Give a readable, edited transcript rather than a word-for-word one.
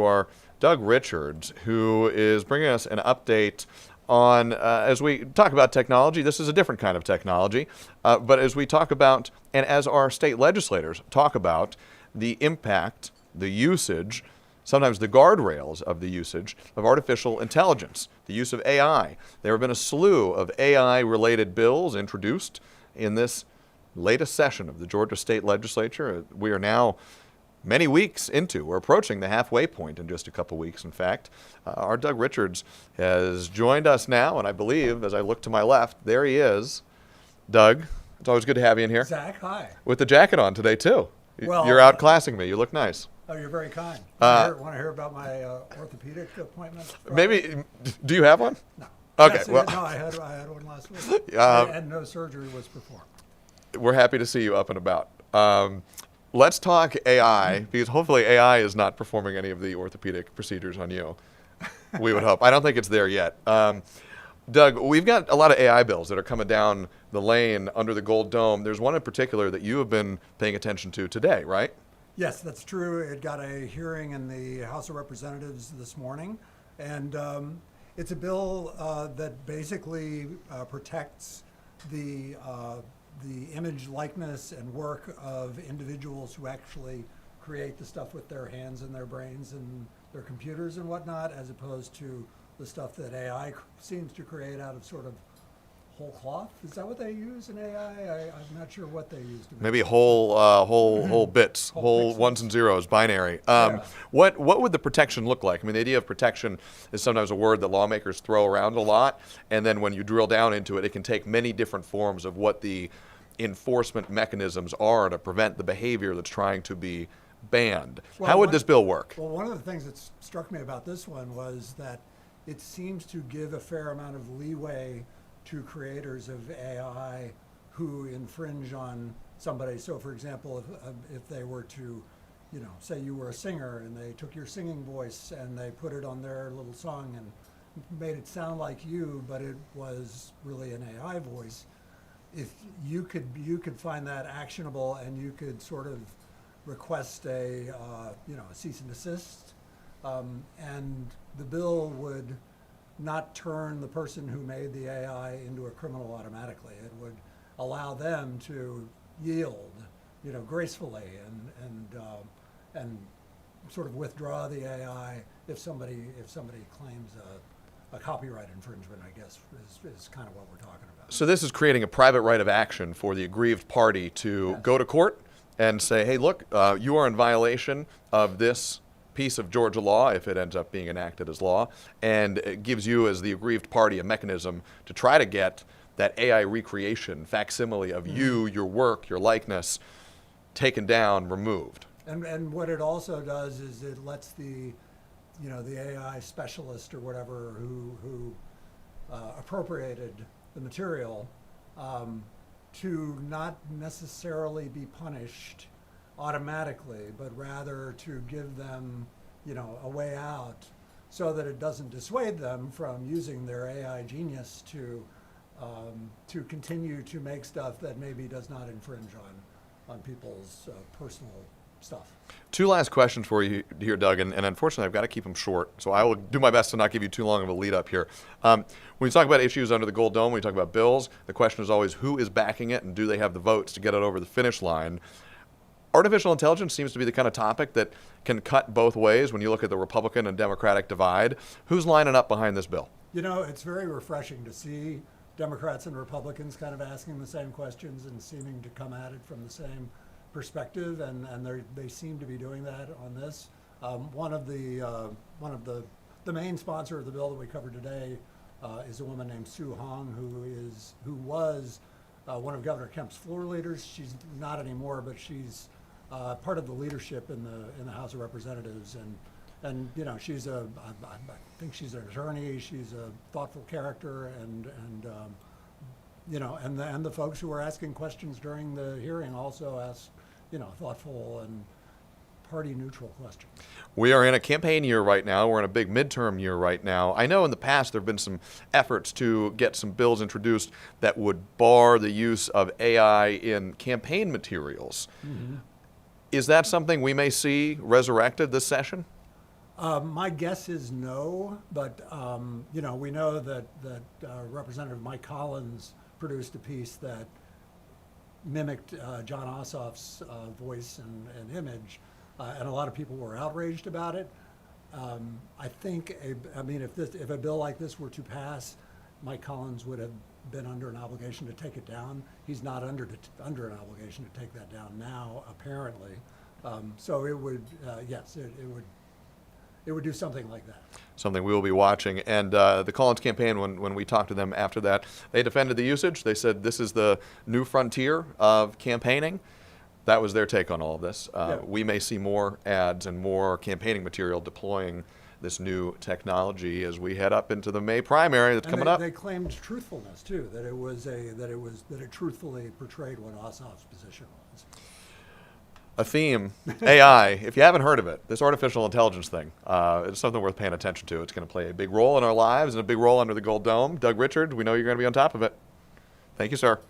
Our Doug Richards, who is bringing us an update on, as we talk about technology, this is a different kind of technology, but as we talk about, and as our state legislators talk about the impact, the usage, sometimes the guardrails of the usage of artificial intelligence, the use of AI. There have been a slew of AI-related bills introduced in this latest session of the Georgia State Legislature. We are now many weeks into, we're approaching the halfway point in just a couple weeks, in fact. Our Doug Richards has joined us now, and I believe, as I look to my left, there he is. Doug, it's always good to have you in here. Zach, hi. With the jacket on today, too. Well, you're outclassing me. You look nice. Oh, you're very kind. Want to hear about my orthopedic appointment? Maybe, do you have one? No. Okay, yes, well. No, I had one last week, and no surgery was performed. We're happy to see you up and about. Let's talk AI, because hopefully AI is not performing any of the orthopedic procedures on you. We would hope. I don't think it's there yet. Doug, we've got a lot of AI bills that are coming down the lane under the Gold Dome. There's one in particular that you have been paying attention to today, right? Yes, that's true. It got a hearing in the House of Representatives this morning, and it's a bill that basically protects the image, likeness, and work of individuals who actually create the stuff with their hands and their brains and their computers and whatnot, as opposed to the stuff that AI seems to create out of sort of whole cloth. Is that what they use in AI? I'm not sure what they use. Maybe whole bits, whole ones and zeros, binary. Yeah. What would the protection look like? I mean, the idea of protection is sometimes a word that lawmakers throw around a lot, and then when you drill down into it, it can take many different forms of what the enforcement mechanisms are to prevent the behavior that's trying to be banned. Well, how would this bill work? Well, one of the things that struck me about this one was that it seems to give a fair amount of leeway to creators of AI who infringe on somebody. So, for example, if they were to, say you were a singer and they took your singing voice and they put it on their little song and made it sound like you, but it was really an AI voice. If you could find that actionable, and you could sort of request a cease and desist, and the bill would not turn the person who made the AI into a criminal automatically. It would allow them to yield, gracefully and sort of withdraw the AI if somebody claims a copyright infringement, I guess, is kind of what we're talking about. So this is creating a private right of action for the aggrieved party to go to court and say, hey, look, you are in violation of this piece of Georgia law, if it ends up being enacted as law, and it gives you as the aggrieved party a mechanism to try to get that AI recreation, facsimile of you, your work, your likeness, taken down, removed. And what it also does is it lets the AI specialist or whatever who appropriated the material to not necessarily be punished automatically, but rather to give them, a way out, so that it doesn't dissuade them from using their AI genius to continue to make stuff that maybe does not infringe on people's personal stuff. Two last questions for you here, Doug, and unfortunately I've got to keep them short, so I will do my best to not give you too long of a lead up here. When we talk about issues under the Gold Dome, when we talk about bills, the question is always who is backing it and do they have the votes to get it over the finish line. Artificial intelligence seems to be the kind of topic that can cut both ways when you look at the Republican and Democratic divide. Who's lining up behind this bill? It's very refreshing to see Democrats and Republicans kind of asking the same questions and seeming to come at it from the same perspective, and they seem to be doing that on this. One of the main sponsor of the bill that we covered today is a woman named Sue Hong, who was one of Governor Kemp's floor leaders. She's not anymore, but she's part of the leadership in the House of Representatives, and she's I think she's an attorney. She's a thoughtful character, and the folks who were asking questions during the hearing also asked thoughtful and party-neutral questions. We are in a campaign year right now. We're in a big midterm year right now. I know in the past there have been some efforts to get some bills introduced that would bar the use of AI in campaign materials. Mm-hmm. Is that something we may see resurrected this session? My guess is no, but you know, we know that Representative Mike Collins produced a piece that mimicked John Ossoff's voice and image, and a lot of people were outraged about it. I think, I mean, if a bill like this were to pass, Mike Collins would have been under an obligation to take it down. He's not under an obligation to take that down now, apparently. So it would, yes, it would do something like that. Something we will be watching. And the Collins campaign, when we talked to them after that, they defended the usage. They said this is the new frontier of campaigning. That was their take on all of this. Yeah. We may see more ads and more campaigning material deploying this new technology as we head up into the May primary that's coming up. They claimed truthfulness too, that it truthfully portrayed what Ossoff's position was. A theme, AI, if you haven't heard of it, this artificial intelligence thing, it's something worth paying attention to. It's going to play a big role in our lives and a big role under the Gold Dome. Doug Richard, we know you're going to be on top of it. Thank you, sir.